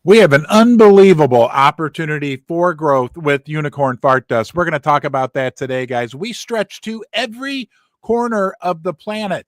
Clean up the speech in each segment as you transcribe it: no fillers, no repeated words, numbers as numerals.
We have an unbelievable opportunity for growth with Unicorn Fart Dust. We're going to talk about that today, guys. We stretch to every corner of the planet.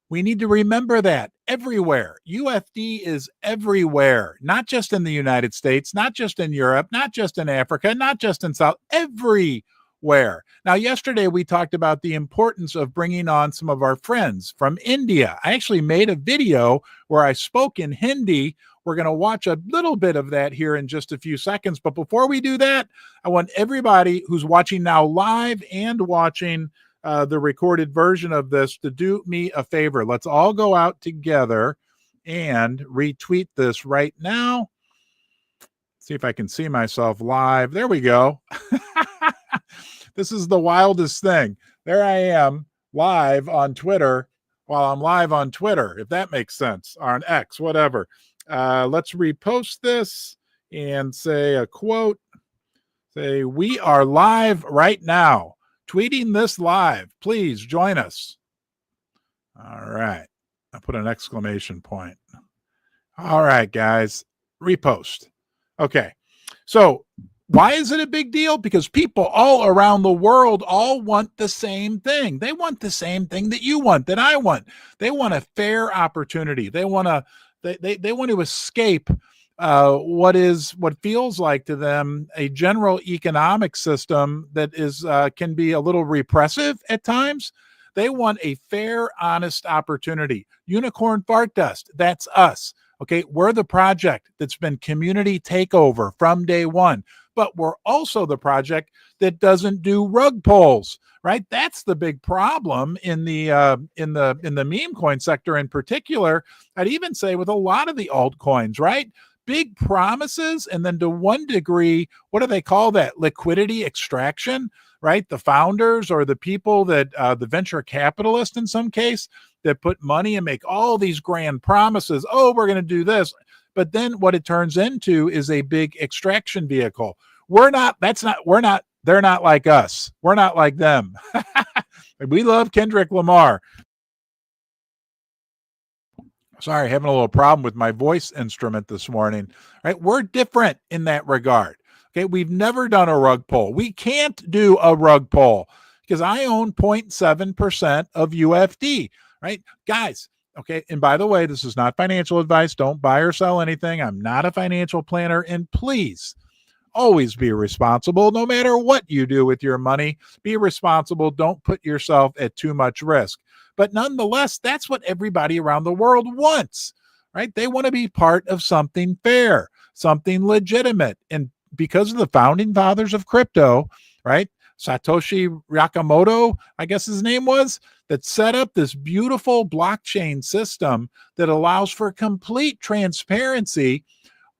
We need to remember that everywhere. UFD is everywhere, not just in the United States, not just in Europe, not just in Africa, not just in South, everywhere. Now, yesterday we talked about the importance of bringing on some of our friends from India. I actually made a video where I spoke in Hindi. We're going to watch a little bit of that here in just a few seconds. But before we do that, I want everybody who's watching now live and watching the recorded version of this to do me a favor. Let's all go out together and retweet this right now. See if I can see myself live. There we go. This is the wildest thing. There I am live on Twitter while I'm live on Twitter, if that makes sense, or on X, whatever. Let's repost this and say a quote. Say, we are live right now. Tweeting this live. Please join us. All right. I put an exclamation point. All right, guys. Repost. Okay. So why is it a big deal? Because people all around the world all want the same thing. They want the same thing that you want, that I want. They want a fair opportunity. They want to they want to escape what feels like to them a general economic system that is can be a little repressive at times. They want a fair, honest opportunity. Unicorn Fart Dust, that's us. Okay, we're the project that's been community takeover from day one, but we're also the project that doesn't do rug pulls. Right, that's the big problem in the meme coin sector in particular. I'd even say with a lot of the altcoins, right? Big promises, and then to one degree, what do they call that? Liquidity extraction, right? The founders or the people that the venture capitalists in some case that put money and make all these grand promises. Oh, we're going to do this, but then what it turns into is a big extraction vehicle. They're not like us. We're not like them. We love Kendrick Lamar. Sorry, having a little problem with my voice instrument this morning. Right? We're different in that regard. Okay, we've never done a rug pull. We can't do a rug pull because I own 0.7% of UFD. Right, guys. Okay, and by the way, this is not financial advice. Don't buy or sell anything. I'm not a financial planner, and please always be responsible. No matter what you do with your money, be responsible. Don't put yourself at too much risk. But nonetheless, that's what everybody around the world wants, right? They want to be part of something fair, something legitimate. And because of the founding fathers of crypto, right? Satoshi Nakamoto, I guess his name was, that set up this beautiful blockchain system that allows for complete transparency.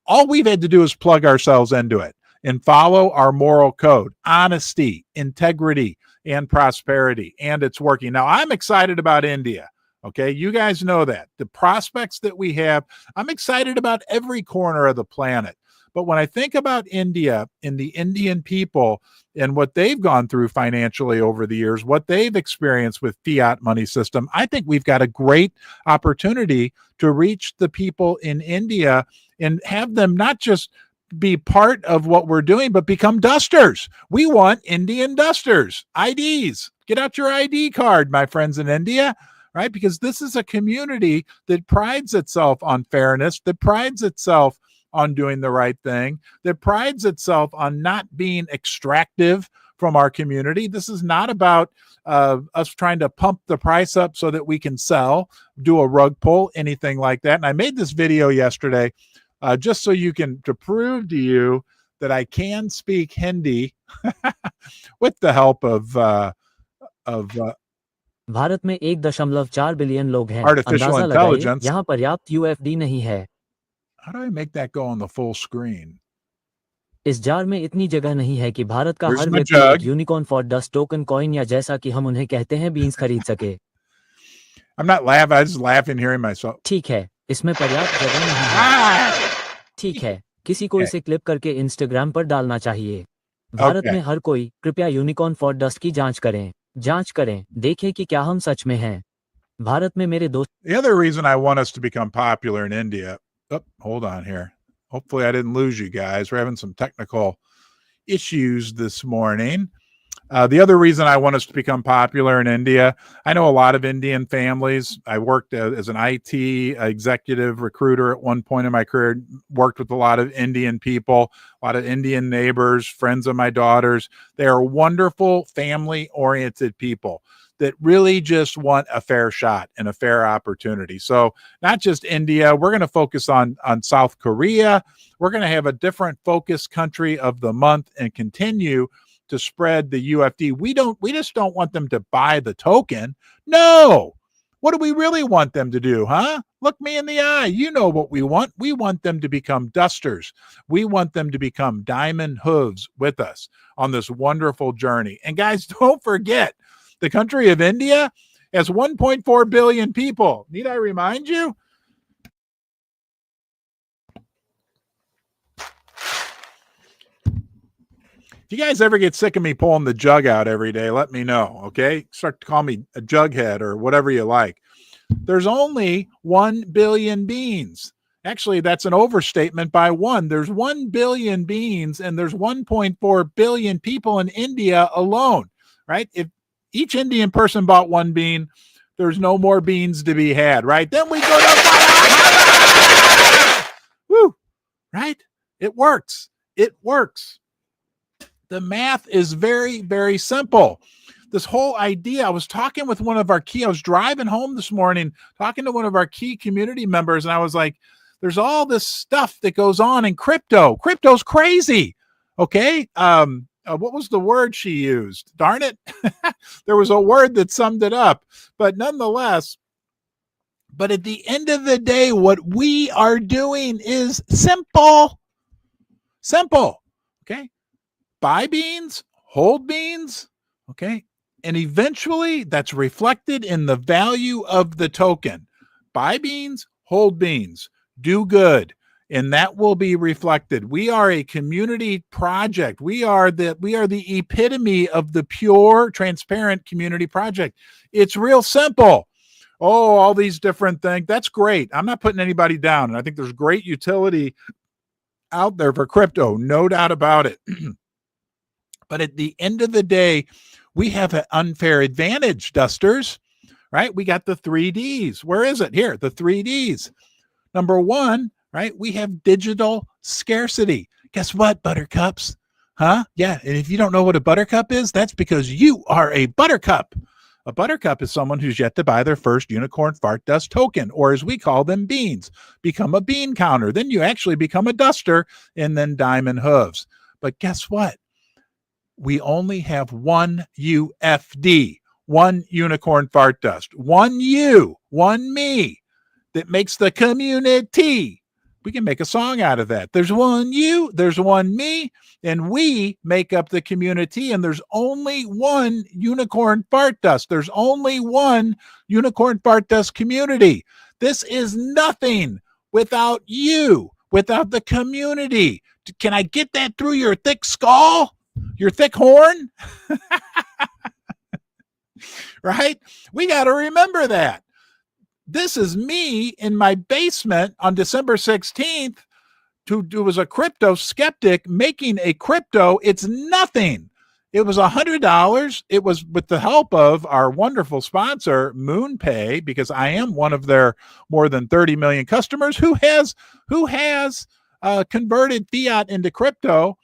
All we've had to do is plug ourselves into it and follow our moral code, honesty, integrity, and prosperity. And it's working. Now, I'm excited about India. Okay, you guys know that. The prospects that we have, I'm excited about every corner of the planet. But when I think about India and the Indian people and what they've gone through financially over the years, what they've experienced with fiat money system, I think we've got a great opportunity to reach the people in India and have them not just be part of what we're doing, but become dusters. We want Indian dusters, IDs. Get out your ID card, my friends in India, right? Because this is a community that prides itself on fairness, that prides itself on doing the right thing, that prides itself on not being extractive from our community. This is not about us trying to pump the price up so that we can sell, do a rug pull, anything like that. And I made this video yesterday just so you can, to prove to you that I can speak Hindi with the help of Bharat में 1.4 billion लोग हैं। artificial अंदाजा लगाइए, intelligence. यहाँ पर्याप्त UFD नहीं है। How do I make that go on the full screen? इस जार में इतनी जगह नहीं है कि भारत का Here's हर my व्यक्ति jug. एक unicorn for dust token coin या जैसा कि हम उन्हें कहते हैं बीन्स खरीद सके। I'm not laughing. I just laughing hearing myself. ठीक है, इसमें पर्याप्त जगह नहीं है। ठीक है, किसी को इसे क्लिप करके इंस्टाग्राम पर डालना चाहिए। भारत में हर कोई कृपया यूनिकॉर्न फॉर डस्ट की जांच करें, देखें कि क्या हम सच में हैं। भारत में मेरे दोस्त। The other reason I want us to become popular in India. Oh, hold on here. Hopefully I didn't lose you guys. We're having some technical issues this morning. The other reason I want us to become popular in India, I know a lot of Indian families. I worked as an IT executive recruiter at one point in my career, worked with a lot of Indian people, a lot of Indian neighbors, friends of my daughters. They are wonderful, family-oriented people that really just want a fair shot and a fair opportunity. So not just India, we're going to focus on South Korea. We're going to have a different focus country of the month and continue to spread the UFD. We just don't want them to buy the token. No. What do we really want them to do, huh? Look me in the eye. You know what we want. We want them to become dusters. We want them to become diamond hooves with us on this wonderful journey. And guys, don't forget, the country of India has 1.4 billion people. Need I remind you? If you guys ever get sick of me pulling the jug out every day, let me know, okay? Start to call me a jughead or whatever you like. There's only 1 billion beans. Actually, that's an overstatement by one. There's 1 billion beans and there's 1.4 billion people in India alone, right? If each Indian person bought one bean, there's no more beans to be had, right? Then we go to woo, right? It works. It works. The math is very, very simple. This whole idea, I was talking with one of our I was driving home this morning, talking to one of our key community members, and I was like, there's all this stuff that goes on in crypto. Crypto's crazy. Okay. What was the word she used? Darn it. There was a word that summed it up. But nonetheless, but at the end of the day, what we are doing is simple. Simple. Okay. Buy beans, hold beans, okay? And eventually that's reflected in the value of the token. Buy beans, hold beans, do good, and that will be reflected. We are a community project. We are the epitome of the pure, transparent community project. It's real simple. Oh, all these different things. That's great. I'm not putting anybody down, and I think there's great utility out there for crypto, no doubt about it. But at the end of the day, we have an unfair advantage, dusters, right? We got the 3Ds. Where is it? Here, the 3Ds. Number one, right? We have digital scarcity. Guess what, buttercups? Huh? Yeah. And if you don't know what a buttercup is, that's because you are a buttercup. A buttercup is someone who's yet to buy their first unicorn fart dust token, or as we call them, beans. Become a bean counter. Then you actually become a duster and then diamond hooves. But guess what? We only have one UFD, one unicorn fart dust, one you, one me that makes the community. We can make a song out of that. There's one you, there's one me, and we make up the community, and there's only one unicorn fart dust. There's only one unicorn fart dust community. This is nothing without you, without the community. Can I get that through your thick skull? Your thick horn? Right? We got to remember that. This is me in my basement on December 16th, who was a crypto skeptic making a crypto. It's nothing. It was $100. It was with the help of our wonderful sponsor, MoonPay, because I am one of their more than 30 million customers who has converted fiat into crypto,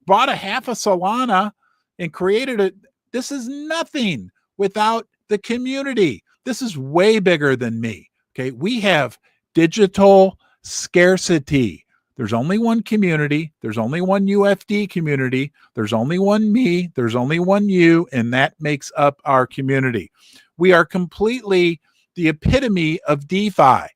bought a half a Solana and created it. This is nothing without the community. This is way bigger than me. Okay. We have digital scarcity. There's only one community. There's only one UFD community. There's only one me. There's only one you. And that makes up our community. We are completely the epitome of DeFi.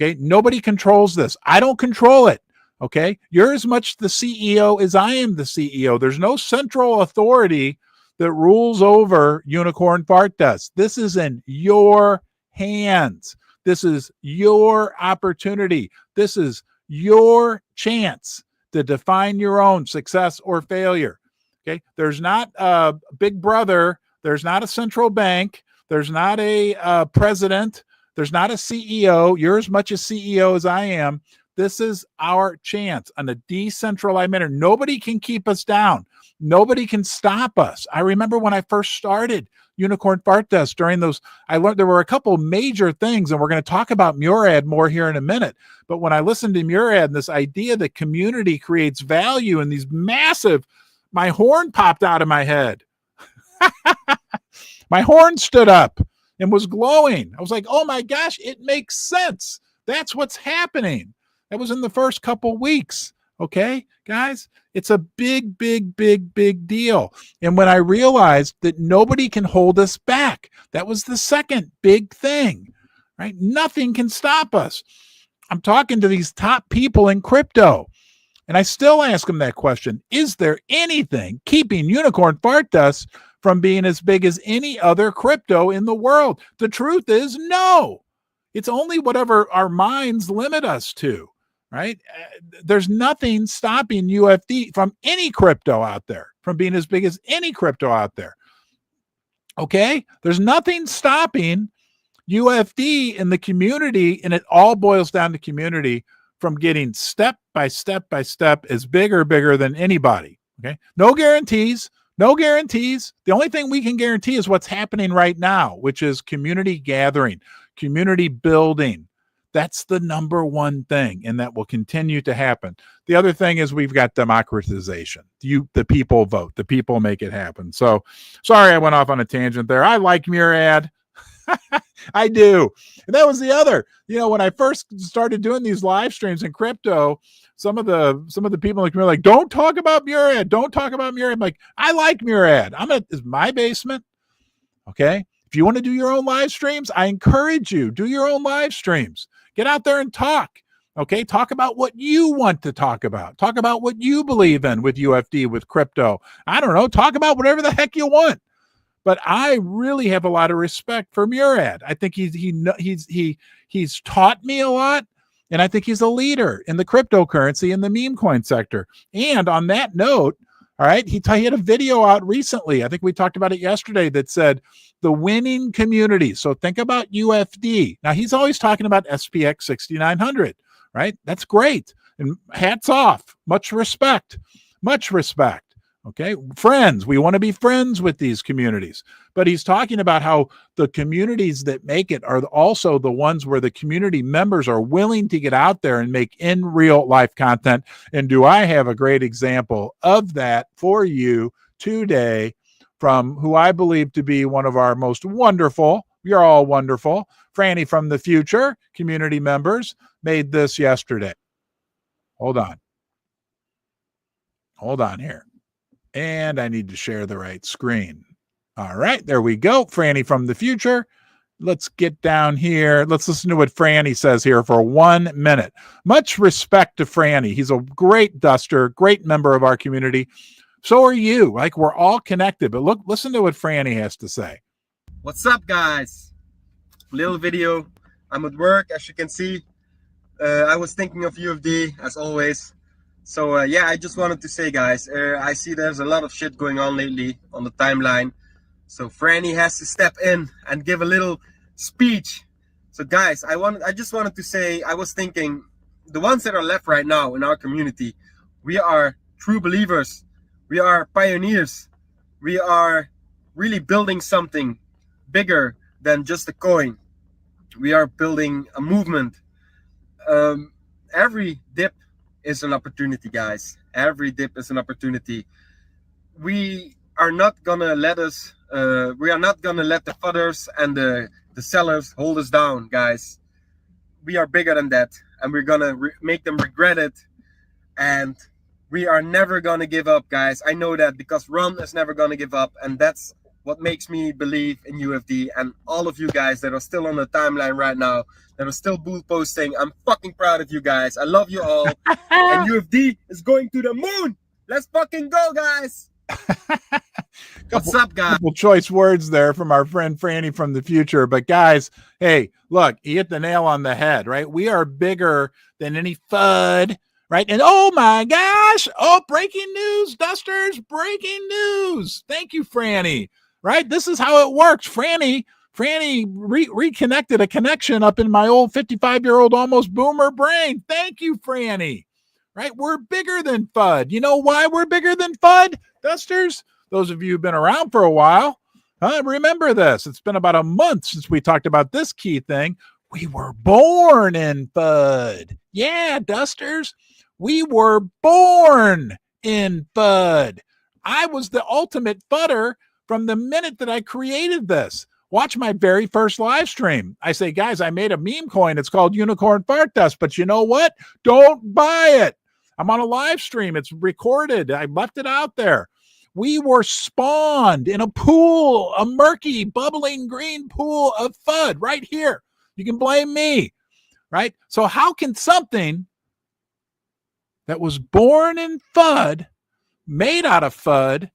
Okay. Nobody controls this. I don't control it. Okay. You're as much the CEO as I am the CEO. There's no central authority that rules over unicorn fart dust. This is in your hands. This is your opportunity. This is your chance to define your own success or failure. Okay. There's not a big brother. There's not a central bank. There's not a president. There's not a CEO. You're as much a CEO as I am. This is our chance on a decentralized manner. Nobody can keep us down. Nobody can stop us. I remember when I first started Unicorn Fart Desk during those, I learned there were a couple major things, and we're going to talk about Murad more here in a minute. But when I listened to Murad and this idea that community creates value and these massive, my horn popped out of my head. My horn stood up and was glowing. I was like, oh my gosh, it makes sense. That's what's happening. That was in the first couple weeks. Okay, guys, it's a big, big, big, big deal. And when I realized that nobody can hold us back, that was the second big thing, right? Nothing can stop us. I'm talking to these top people in crypto, and I still ask them that question. Is there anything keeping Unicorn Fart Desk from being as big as any other crypto in the world? The truth is no. It's only whatever our minds limit us to, right? There's nothing stopping UFD from any crypto out there from being as big as any crypto out there. Okay? There's nothing stopping UFD in the community, and it all boils down to community, from getting step by step by step as bigger than anybody. Okay? No guarantees. No guarantees. The only thing we can guarantee is what's happening right now, which is community gathering, community building. That's the number one thing, and that will continue to happen. The other thing is we've got democratization. The people vote. The people make it happen. So, sorry I went off on a tangent there. I like Murad. I do. And that was the other. When I first started doing these live streams in crypto, some of the people in the community were like, don't talk about Murad. Don't talk about Murad. I'm like, I like Murad. It's my basement. Okay. If you want to do your own live streams, I encourage you. Do your own live streams. Get out there and talk. Okay. Talk about what you want to talk about. Talk about what you believe in with UFD, with crypto. I don't know. Talk about whatever the heck you want. But I really have a lot of respect for Murad. I think he's taught me a lot, and I think he's a leader in the cryptocurrency and the meme coin sector. And on that note, all right, he had a video out recently. I think we talked about it yesterday that said the winning community. So think about UFD. Now, he's always talking about SPX 6900, right? That's great. And hats off. Much respect. Much respect. Okay, friends, we want to be friends with these communities. But he's talking about how the communities that make it are also the ones where the community members are willing to get out there and make in real life content. And do I have a great example of that for you today from who I believe to be one of our most wonderful, you're all wonderful, Franny from the future, community members, made this yesterday. Hold on here. And I need to share the right screen. All right, there we go. Franny from the future. Let's get down here. Let's listen to what Franny says here for 1 minute. Much respect to Franny. He's a great duster, great member of our community. So are you. Like, we're all connected. But listen to what Franny has to say. What's up, guys? Little video. I'm at work, as you can see. I was thinking of UFD, as always. So yeah, I just wanted to say, guys, I see there's a lot of shit going on lately on the timeline. So Franny has to step in and give a little speech. So guys, I just wanted to say, I was thinking, the ones that are left right now in our community, we are true believers. We are pioneers. We are really building something bigger than just a coin. We are building a movement. Every dip is an opportunity, guys. Every dip is an opportunity. We are not gonna let the fudders and the sellers hold us down, guys. We are bigger than that, and we're gonna make them regret it. And we are never gonna give up, guys. I know that, because Ron is never gonna give up, and that's what makes me believe in UFD. And all of you guys that are still on the timeline right now, that are still booth posting, I'm fucking proud of you guys. I love you all. And UFD is going to the moon. Let's fucking go, guys. What's up, guys? Couple choice words there from our friend Franny from the future. But guys, hey, look, he hit the nail on the head, right? We are bigger than any FUD, right? And oh my gosh, breaking news, Dusters, breaking news. Thank you, Franny. Right? This is how it works. Franny Franny reconnected a connection up in my old 55-year-old almost boomer brain. Thank you, Franny. Right? We're bigger than FUD. You know why we're bigger than FUD, Dusters? Those of you who've been around for a while, remember this. It's been about a month since we talked about this key thing. We were born in FUD. Yeah, Dusters. We were born in FUD. I was the ultimate FUDder from the minute that I created this. Watch my very first live stream. I say, guys, I made a meme coin. It's called Unicorn Fart Dust. But you know what? Don't buy it. I'm on a live stream. It's recorded. I left it out there. We were spawned in a pool, a murky, bubbling green pool of FUD right here. You can blame me, right? So how can something that was born in FUD, made out of FUD,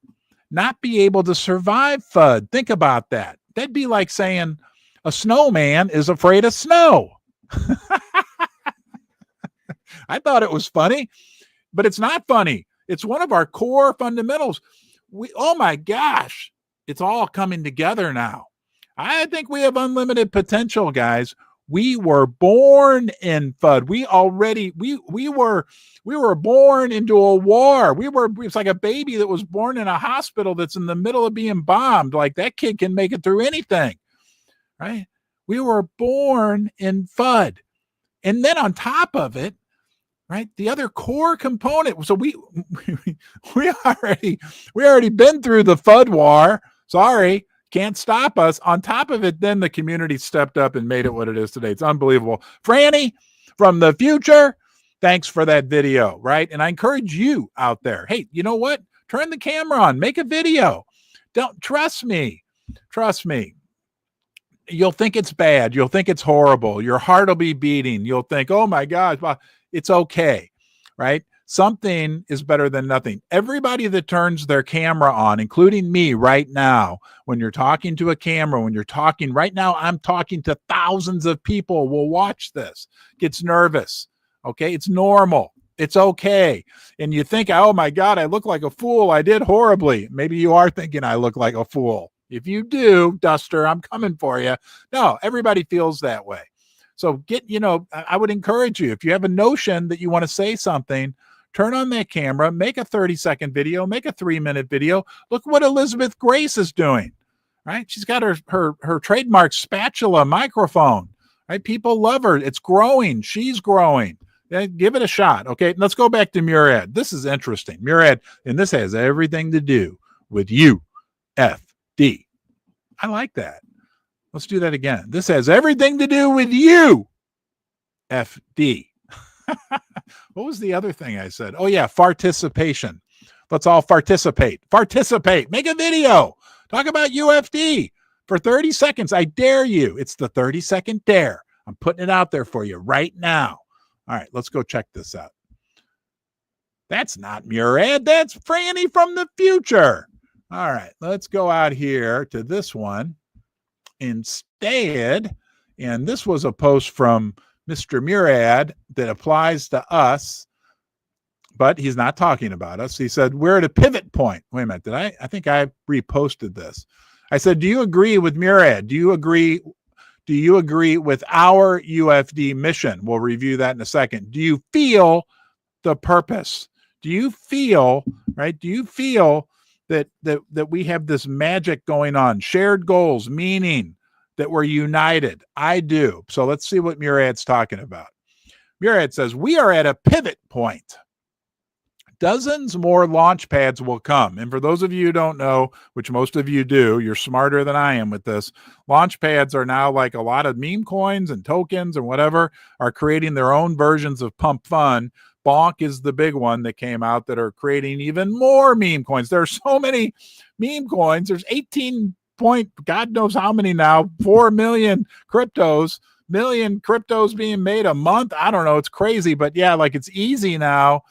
not be able to survive FUD? Think about that. That'd be like saying a snowman is afraid of snow. I thought it was funny, but it's not funny. It's one of our core fundamentals. Oh my gosh, it's all coming together now. I think we have unlimited potential, guys. We were born in FUD. We were born into a war. It's like a baby that was born in a hospital that's in the middle of being bombed. Like that kid can make it through anything, right? We were born in FUD. And then on top of it, right, the other core component. So we already been through the FUD war. Sorry. Can't stop us. On top of it, then the community stepped up and made it what it is today. It's unbelievable. Franny from the future, thanks for that video, right? And I encourage you out there, hey, you know what? Turn the camera on, make a video. Don't trust me. Trust me. You'll think it's bad. You'll think it's horrible. Your heart will be beating. You'll think, oh my gosh, well, it's okay, right? Something is better than nothing. Everybody that turns their camera on, including me right now, when you're talking to a camera, when you're talking right now, I'm talking to thousands of people will watch this, gets nervous. Okay. It's normal. It's okay. And you think, oh my God, I look like a fool. I did horribly. Maybe you are thinking I look like a fool. If you do, Duster, I'm coming for you. No, everybody feels that way. So I would encourage you, if you have a notion that you want to say something, turn on that camera, make a 30-second video, make a 3-minute video. Look what Elizabeth Grace is doing, right? She's got her trademark spatula microphone, right? People love her. It's growing. She's growing. Give it a shot, okay? Let's go back to Murad. This is interesting. Murad, and this has everything to do with UFD. I like that. Let's do that again. This has everything to do with UFD. What was the other thing I said? Oh, yeah, participation. Let's all participate. Participate. Make a video. Talk about UFD for 30 seconds. I dare you. It's the 30-second dare. I'm putting it out there for you right now. All right, let's go check this out. That's not Murad. That's Franny from the future. All right, let's go out here to this one instead. And this was a post from Mr. Murad that applies to us, but he's not talking about us. He said, we're at a pivot point. Wait a minute. I think I reposted this. I said, do you agree with Murad? Do you agree with our UFD mission? We'll review that in a second. Do you feel the purpose? Do you feel, right? Do you feel that we have this magic going on, shared goals, meaning that we're united? I do. So let's see what Murad's talking about. Murad says, we are at a pivot point. Dozens more launch pads will come. And for those of you who don't know, which most of you do, you're smarter than I am with this. Launch pads are now like a lot of meme coins and tokens and whatever are creating their own versions of Pump Fun. Bonk is the big one that came out that are creating even more meme coins. There are so many meme coins. There's 18 point, God knows how many now, 4 million cryptos being made a month. I don't know. It's crazy, but yeah, like it's easy now.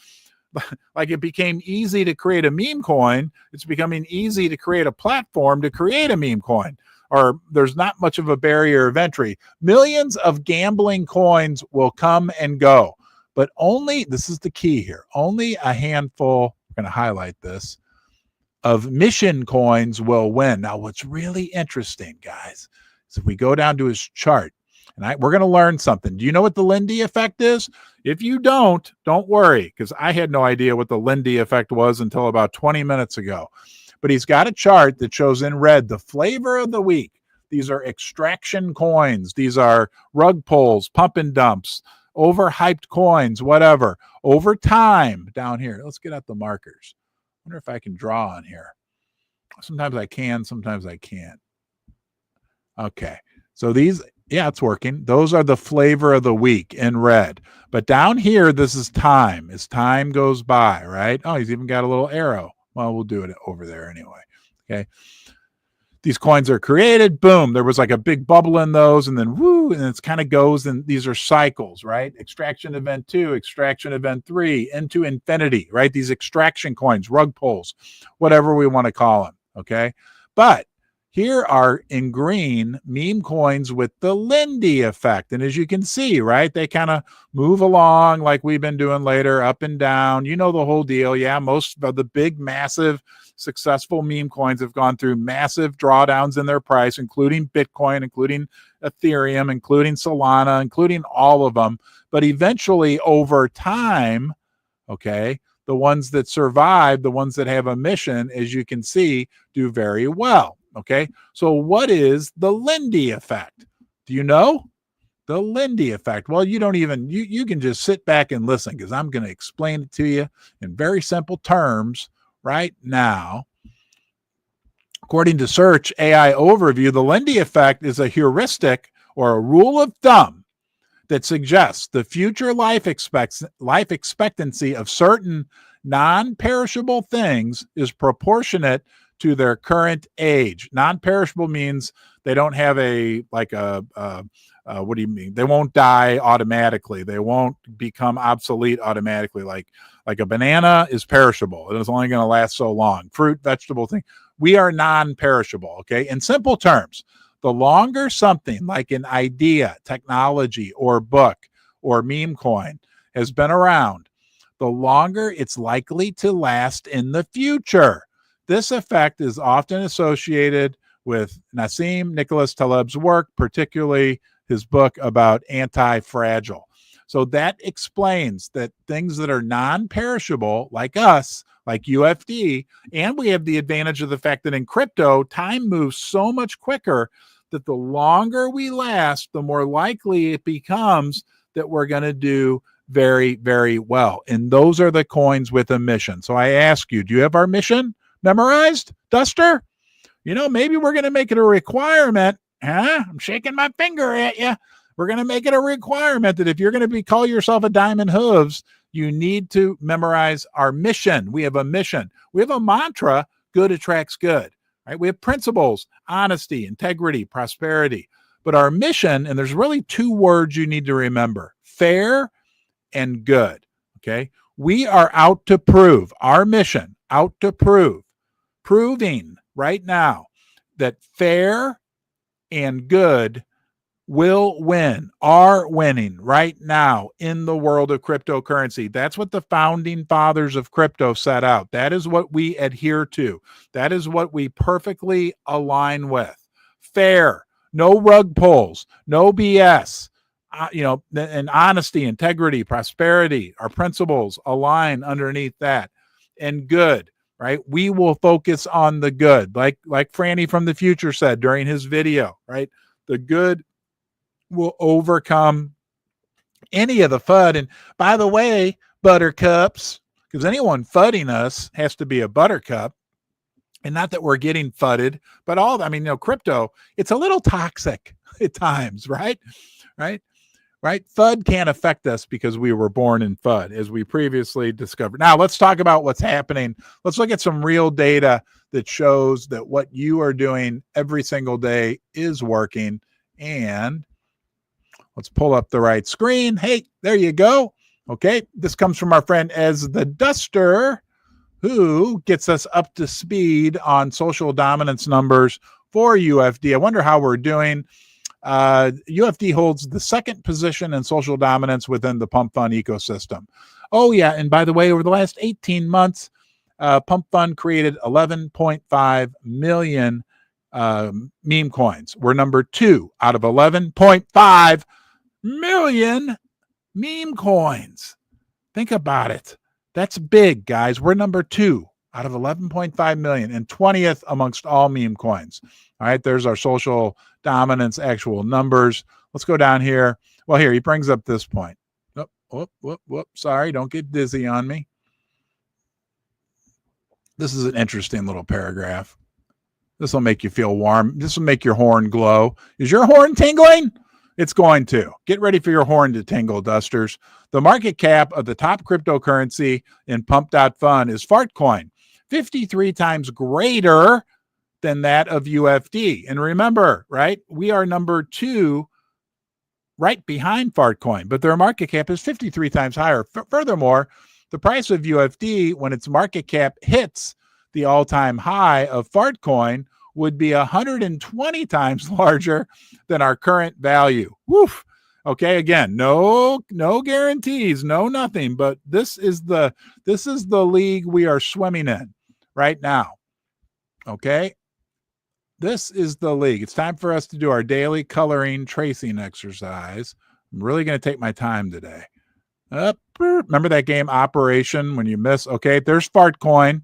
Like it became easy to create a meme coin. It's becoming easy to create a platform to create a meme coin, or there's not much of a barrier of entry. Millions of gambling coins will come and go, but only, this is the key here, only a handful, I'm going to highlight this, of mission coins will win. Now, what's really interesting, guys, So if we go down to his chart, and we're going to learn something. Do you know what the Lindy effect is? If you don't worry, because I had no idea what the Lindy effect was until about 20 minutes ago. But he's got a chart that shows in red the flavor of the week. These are extraction coins. These are rug pulls, pump and dumps, overhyped coins, whatever. Over time, down here, let's get out the markers. I wonder if I can draw on here. Sometimes I can, sometimes I can't. Okay, so these, yeah, it's working. Those are the flavor of the week in red. But down here, this is time. As time goes by, right? Oh, he's even got a little arrow. Well, we'll do it over there anyway. Okay. These coins are created. Boom. There was like a big bubble in those, and then woo, and it kind of goes, and these are cycles, right? Extraction event 2, extraction event 3, into infinity, right? These extraction coins, rug pulls, whatever we want to call them. Okay. But here are in green meme coins with the Lindy effect. And as you can see, right, they kind of move along like we've been doing later, up and down. You know the whole deal. Yeah, most of the big, massive, successful meme coins have gone through massive drawdowns in their price, including Bitcoin, including Ethereum, including Solana, including all of them. But eventually, over time, okay, the ones that survive, the ones that have a mission, as you can see, do very well. Okay, so what is the Lindy effect? Do you know? The Lindy effect. Well, you don't even, you can just sit back and listen, because I'm going to explain it to you in very simple terms right now. According to Search AI Overview, the Lindy effect is a heuristic or a rule of thumb that suggests the future life expectancy of certain non-perishable things is proportionate to their current age. Non-perishable means they don't have what do you mean? They won't die automatically. They won't become obsolete automatically. Like a banana is perishable. It is only going to last so long. Fruit, vegetable thing. We are non-perishable. Okay. In simple terms, the longer something like an idea, technology, or book, or meme coin has been around, the longer it's likely to last in the future. This effect is often associated with Nassim Nicholas Taleb's work, particularly his book about anti-fragile. So that explains that things that are non-perishable, like us, like UFD, and we have the advantage of the fact that in crypto, time moves so much quicker that the longer we last, the more likely it becomes that we're going to do very, very well. And those are the coins with a mission. So I ask you, do you have our mission memorized, Duster? You know, maybe we're going to make it a requirement. Huh? I'm shaking my finger at you. We're going to make it a requirement that if you're going to call yourself a Diamond Hooves, you need to memorize our mission. We have a mission. We have a mantra, good attracts good. Right? We have principles, honesty, integrity, prosperity. But our mission, and there's really two words you need to remember, fair and good. Okay? We are out to prove, our mission, out to prove, proving right now that fair and good will win, are winning right now in the world of cryptocurrency. That's what the founding fathers of crypto set out. That is what we adhere to. That is what we perfectly align with. Fair, no rug pulls, no BS, and honesty, integrity, prosperity, our principles align underneath that. And good, right? We will focus on the good, like Franny from the future said during his video, right? The good will overcome any of the FUD. And by the way, buttercups, because anyone fudding us has to be a buttercup. And not that we're getting fudded, but crypto, it's a little toxic at times, right? Right? FUD can't affect us because we were born in FUD, as we previously discovered. Now, let's talk about what's happening. Let's look at some real data that shows that what you are doing every single day is working. And let's pull up the right screen. Hey, there you go. Okay, this comes from our friend As the Duster, who gets us up to speed on social dominance numbers for UFD. I wonder how we're doing. UFD holds the second position in social dominance within the Pump Fund ecosystem. Oh, yeah, and by the way, over the last 18 months, Pump Fund created 11.5 million meme coins. We're number 2 out of 11.5 million meme coins. Think about it. That's big, guys. We're number 2 out of 11.5 million and 20th amongst all meme coins. All right, there's our social dominance actual numbers. Let's go down here. Well, here, he brings up this point. Sorry, don't get dizzy on me. This is an interesting little paragraph. This will make you feel warm. This will make your horn glow. Is your horn tingling? It's going to. Get ready for your horn to tingle, dusters. The market cap of the top cryptocurrency in Pump.Fun is Fartcoin, 53 times greater than that of UFD. And remember, right, we are number 2 right behind Fartcoin, but their market cap is 53 times higher. Furthermore, the price of UFD, when its market cap hits the all-time high of Fartcoin, would be 120 times larger than our current value. Woof. Okay, again, no guarantees, no nothing, but this is the league we are swimming in right now. Okay? This is the league. It's time for us to do our daily coloring tracing exercise. I'm really going to take my time today. Remember that game Operation when you miss? Okay, there's Fartcoin.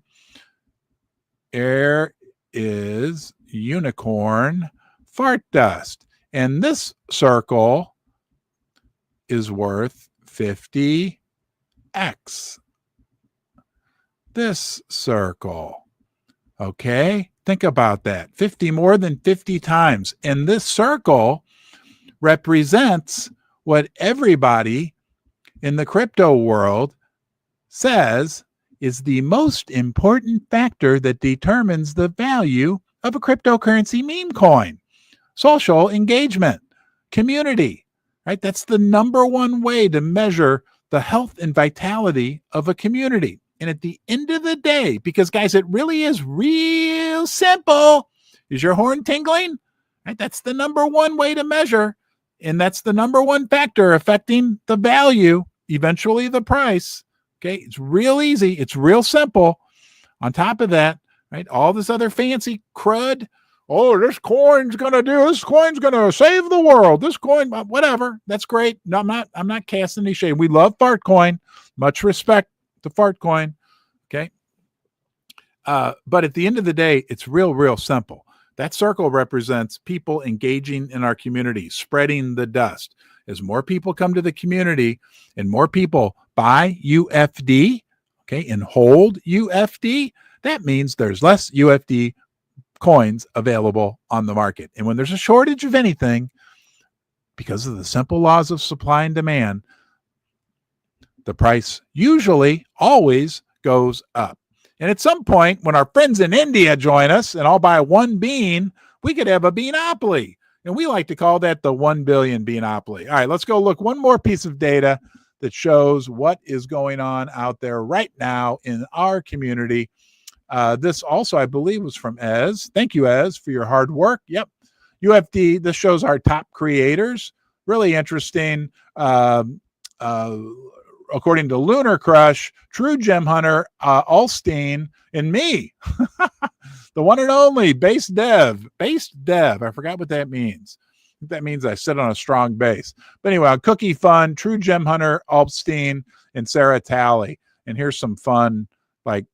There is Unicorn Fart Dust. And this circle is worth 50x. This circle. Okay? Think about that. 50, more than 50 times. And this circle represents what everybody in the crypto world says is the most important factor that determines the value of a cryptocurrency meme coin. Social engagement, community, right? That's the number one way to measure the health and vitality of a community. And at the end of the day, because guys, it really is real simple. Is your horn tingling? Right? That's the number one way to measure. And that's the number one factor affecting the value, eventually the price. Okay. It's real easy. It's real simple. On top of that, right? All this other fancy crud. Oh, this coin's going to save the world. This coin, whatever. That's great. No, I'm not casting any shade. We love Fartcoin. Much respect to Fartcoin. Okay. But at the end of the day, it's real simple. That circle represents people engaging in our community, spreading the dust. As more people come to the community and more people buy UFD, okay, and hold UFD, that means there's less UFD coins available on the market. And when there's a shortage of anything, because of the simple laws of supply and demand, the price usually always goes up. And at some point, when our friends in India join us and I'll buy one bean, we could have a beanopoly. And we like to call that the 1 billion beanopoly. All right, let's go look one more piece of data that shows what is going on out there right now in our community. This also, I believe, was from Ez. Thank you, Ez, for your hard work. Yep. UFD, this shows our top creators. Really interesting. According to Lunar Crush, True Gem Hunter, Ulstein, and me, the one and only Base Dev. I forgot what that means. I think that means I sit on a strong base. But anyway, Cookie Fun, True Gem Hunter, Ulstein, and Sarah Talley. And here's some fun, like,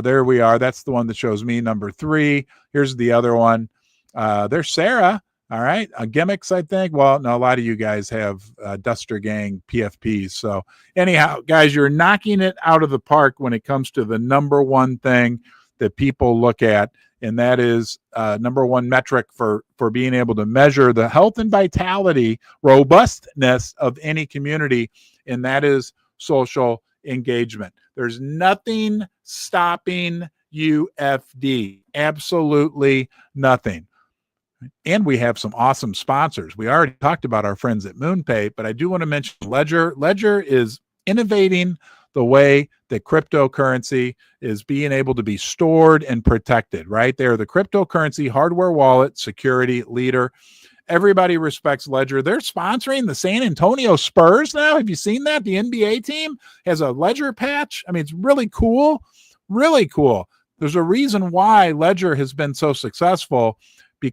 there we are. That's the one that shows me, number 3. Here's the other one. There's Sarah. All right. Gimmicks, I think. Well, no, a lot of you guys have Duster Gang PFPs. So anyhow, guys, you're knocking it out of the park when it comes to the number one thing that people look at. And that is number one metric for being able to measure the health and vitality, robustness of any community. And that is social engagement. There's nothing stopping UFD. Absolutely nothing. And we have some awesome sponsors. We already talked about our friends at MoonPay, but I do want to mention Ledger. Ledger is innovating the way that cryptocurrency is being able to be stored and protected, right? They're the cryptocurrency hardware wallet security leader. Everybody respects Ledger. They're sponsoring the San Antonio Spurs now. Have you seen that? The NBA team has a Ledger patch. I mean, it's really cool. Really cool. There's a reason why Ledger has been so successful,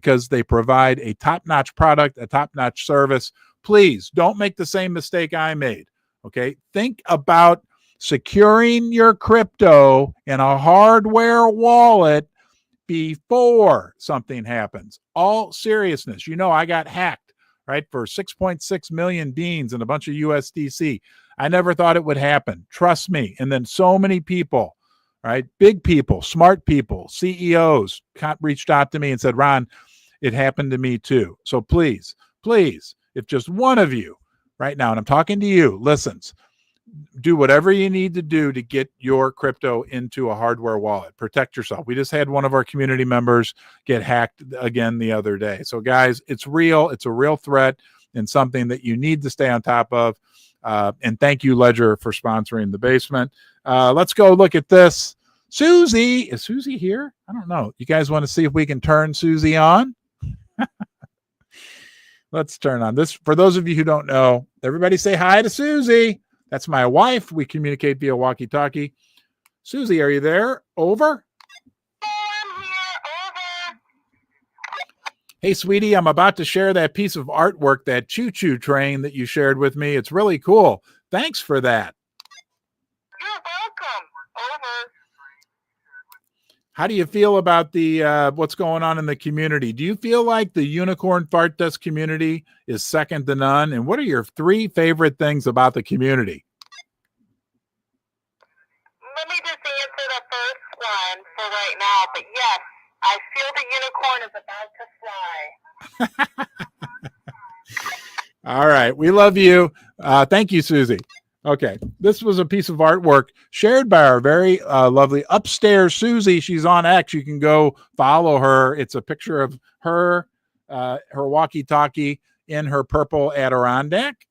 because they provide a top-notch product, a top-notch service. Please don't make the same mistake I made. Okay. Think about securing your crypto in a hardware wallet before something happens. All seriousness. You know, I got hacked, right, for 6.6 million beans and a bunch of USDC. I never thought it would happen. Trust me. And then so many people, right, big people, smart people, CEOs reached out to me and said, Ron, it happened to me too. So please, if just one of you right now, and I'm talking to you, listens, do whatever you need to do to get your crypto into a hardware wallet. Protect yourself. We just had one of our community members get hacked again the other day. So guys, it's real. It's a real threat and something that you need to stay on top of. And thank you, Ledger, for sponsoring the basement. Let's go look at this. Susie, is Susie here? I don't know. You guys want to see if we can turn Susie on? Let's turn on this. For those of you who don't know, everybody say hi to Susie. That's my wife. We communicate via walkie-talkie. Susie, are you there? Over? I'm here. Over. Hey, sweetie, I'm about to share that piece of artwork, that choo-choo train that you shared with me. It's really cool. Thanks for that. You're welcome. Over. How do you feel about the what's going on in the community? Do you feel like the Unicorn Fart Dust community is second to none? And what are your 3 favorite things about the community? Let me just answer the first one for right now. But yes, I feel the unicorn is about to fly. All right. We love you. Thank you, Susie. Okay. This was a piece of artwork shared by our very lovely upstairs Susie. She's on X. You can go follow her. It's a picture of her, her walkie-talkie in her purple Adirondack.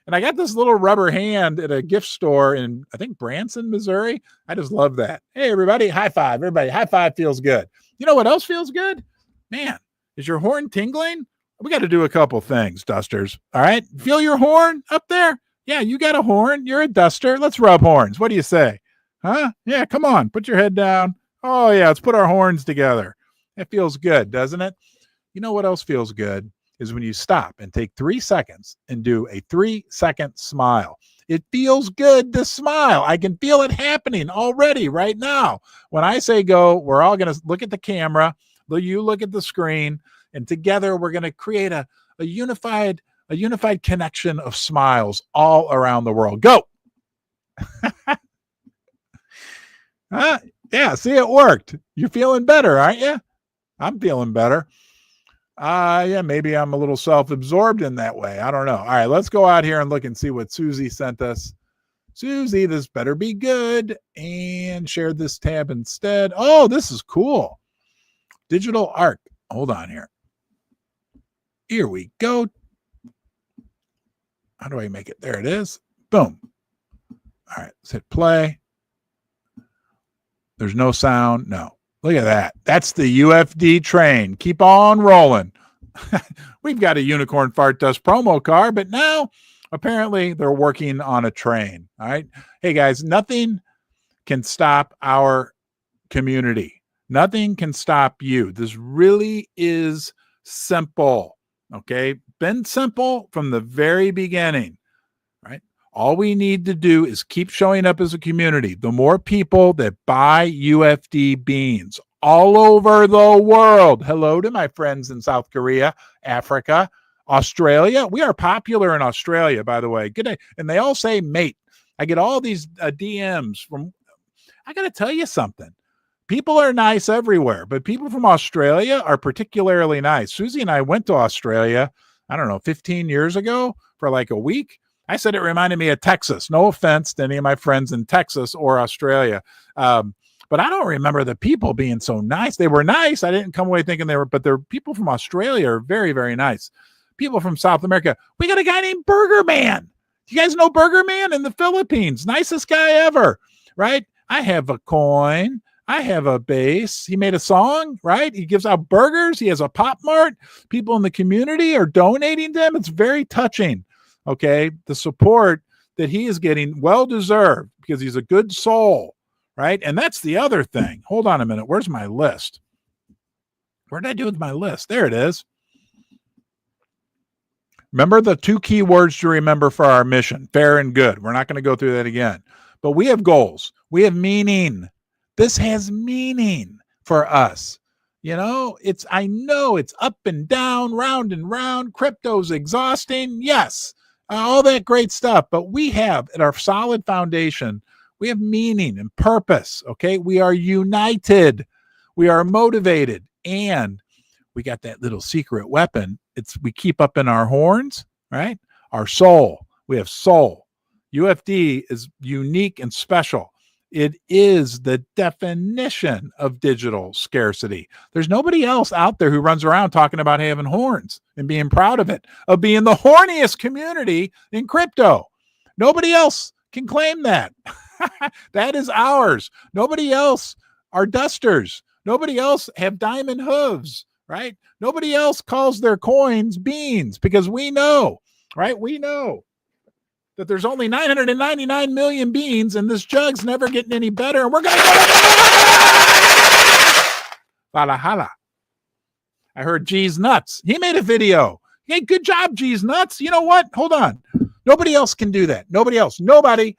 And I got this little rubber hand at a gift store in, I think, Branson, Missouri. I just love that. Hey, everybody. High five. Everybody. High five feels good. You know what else feels good? Man, is your horn tingling? We got to do a couple things, dusters. All right. Feel your horn up there? Yeah, you got a horn. You're a duster. Let's rub horns. What do you say? Huh? Yeah, come on. Put your head down. Oh, yeah. Let's put our horns together. It feels good, doesn't it? You know what else feels good is when you stop and take 3 seconds and do a 3-second smile. It feels good to smile. I can feel it happening already right now. When I say go, we're all going to look at the camera. You look at the screen. And together we're going to create a unified connection of smiles all around the world. Go. Yeah, see, it worked. You're feeling better, aren't you? I'm feeling better. Yeah, maybe I'm a little self-absorbed in that way. I don't know. All right, let's go out here and look and see what Susie sent us. Susie, this better be good. And share this tab instead. Oh, this is cool. Digital art. Hold on here. Here we go. How do I make it? There it is. Boom. All right, let's hit play. There's no sound. No. Look at that. That's the UFD train. Keep on rolling. We've got a Unicorn Fart Dust promo card, but now apparently they're working on a train. All right. Hey, guys, nothing can stop our community. Nothing can stop you. This really is simple. Okay, been simple from the very beginning, right? All we need to do is keep showing up as a community. The more people that buy UFD beans all over the world. Hello to my friends in South Korea, Africa, Australia. We are popular in Australia, by the way. Good day. And they all say mate. I get all these DMs from, I got to tell you something. People are nice everywhere, but people from Australia are particularly nice. Susie and I went to Australia, I don't know, 15 years ago for like a week. I said it reminded me of Texas. No offense to any of my friends in Texas or Australia. But I don't remember the people being so nice. They were nice. I didn't come away thinking they were, but they're people from Australia are very, very nice. People from South America. We got a guy named Burger Man. You guys know Burger Man in the Philippines? Nicest guy ever, right? I have a coin. I have a base. He made a song, right? He gives out burgers. He has a Pop Mart. People in the community are donating to him. It's very touching. Okay. The support that he is getting, well deserved, because he's a good soul, right? And that's the other thing. Hold on a minute. Where's my list? What did I do with my list? There it is. Remember the 2 key words to remember for our mission, fair and good. We're not going to go through that again. But we have goals. We have meaning. This has meaning for us. You know, I know it's up and down, round and round. Crypto's exhausting. Yes, all that great stuff. But we have at our solid foundation, we have meaning and purpose. Okay. We are united. We are motivated. And we got that little secret weapon. We keep up in our horns, right? Our soul. We have soul. UFD is unique and special. It is the definition of digital scarcity. There's nobody else out there who runs around talking about having horns and being proud of it, of being the horniest community in crypto. Nobody else can claim that. That is ours. Nobody else are dusters. Nobody else have diamond hooves, right? Nobody else calls their coins beans, because we know, right? We know that there's only 999 million beans and this jug's never getting any better. And we're going to go Valhalla. I heard G's Nuts. He made a video. Hey, good job, G's Nuts. You know what? Hold on. Nobody else can do that. Nobody else. Nobody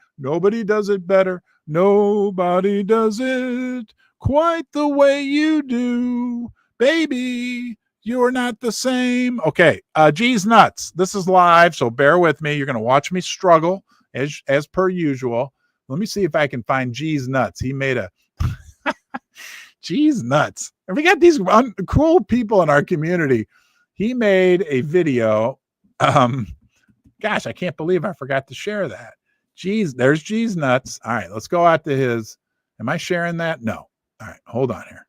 does it better. Nobody does it quite the way you do. Baby, you're not the same. Okay, G's Nuts. This is live, so bear with me. You're going to watch me struggle as per usual. Let me see if I can find G's Nuts. He made a G's Nuts. And we got these cool people in our community. He made a video. Gosh, I can't believe I forgot to share that. There's G's Nuts. All right, let's go out to his. Am I sharing that? No. All right, hold on here.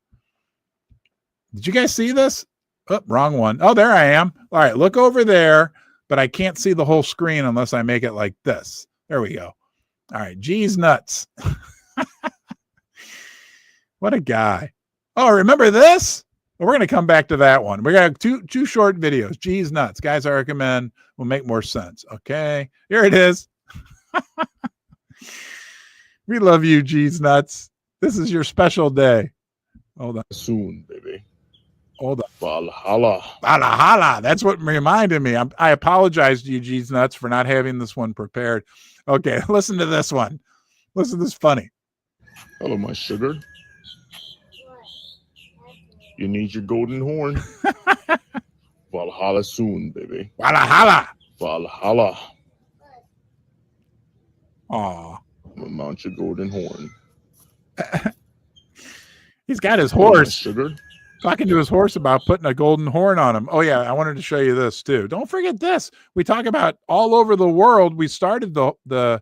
Did you guys see this? Oh, wrong one. Oh, there I am. All right, look over there, but I can't see the whole screen unless I make it like this. There we go. All right, G's Nuts. What a guy. Oh, remember this? Well, we're going to come back to that one. We got two short videos. G's Nuts. Guys, I recommend will make more sense. Okay, here it is. We love you, G's Nuts. This is your special day. Hold on. Soon, baby. Hold on. Valhalla. Valhalla. That's what reminded me. I apologize to you, G's Nuts, for not having this one prepared. Okay, listen to this one. Listen to this funny. Hello, my sugar. You need your golden horn. Valhalla soon, baby. Valhalla. Valhalla. Aw. I'm gonna mount your golden horn. He's got his Hello, my horse. sugar. Talking to his horse about putting a golden horn on him. Oh yeah, I wanted to show you this too. Don't forget this. We talk about all over the world. We started the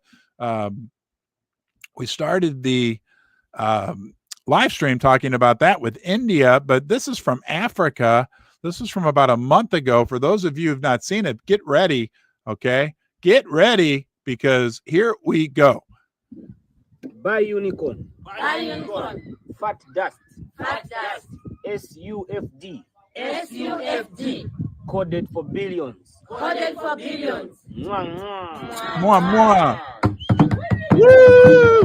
live stream talking about that with India, but this is from Africa. This is from about a month ago. For those of you who've not seen it, get ready. Okay, get ready, because here we go. Buy unicorn. Buy unicorn. Fat dust. Fat dust. SUFD. SUFD. Coded for billions. Coded for billions. Mwah, mwah. Mwah, mwah. Woo!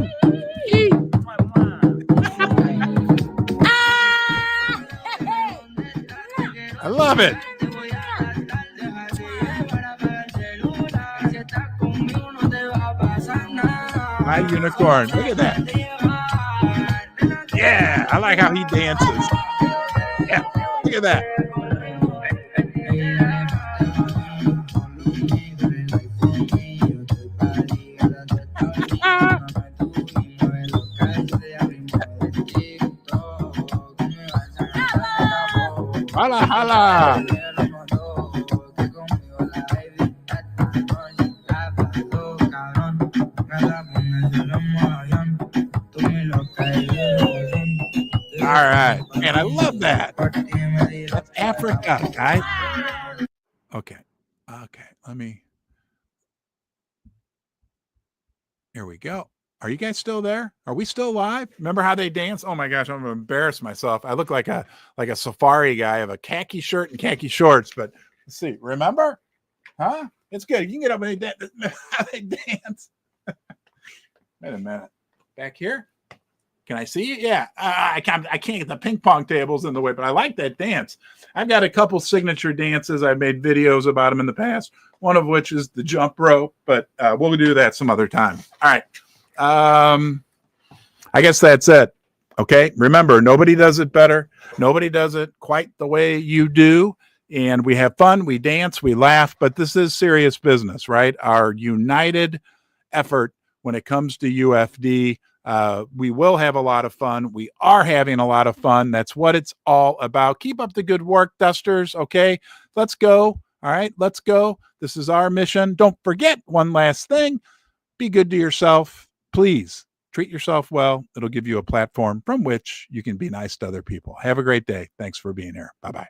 Mwah, mwah. I love it. My unicorn. Look at that. Yeah, I like how he dances. Yeah, look at that. Hala, hala. All right. Man, I love that. That's Africa, guys. Okay. Let me. Here we go. Are you guys still there? Are we still live? Remember how they dance? Oh my gosh, I'm gonna embarrass myself. I look like a safari guy. I have a khaki shirt and khaki shorts, but let's see. Remember? Huh? It's good. You can get up and how they dance. Wait a minute. Back here. Can I see it? Yeah. I can't get the ping pong tables in the way, but I like that dance. I've got a couple signature dances. I've made videos about them in the past, one of which is the jump rope, but we'll do that some other time. All right. I guess that's it. Okay. Remember, nobody does it better. Nobody does it quite the way you do. And we have fun, we dance, we laugh, but this is serious business, right? Our united effort when it comes to UFD. We will have a lot of fun. We are having a lot of fun. That's what it's all about. Keep up the good work, Dusters. Okay, let's go. All right, let's go. This is our mission. Don't forget one last thing. Be good to yourself. Please treat yourself well. It'll give you a platform from which you can be nice to other people. Have a great day. Thanks for being here. Bye-bye.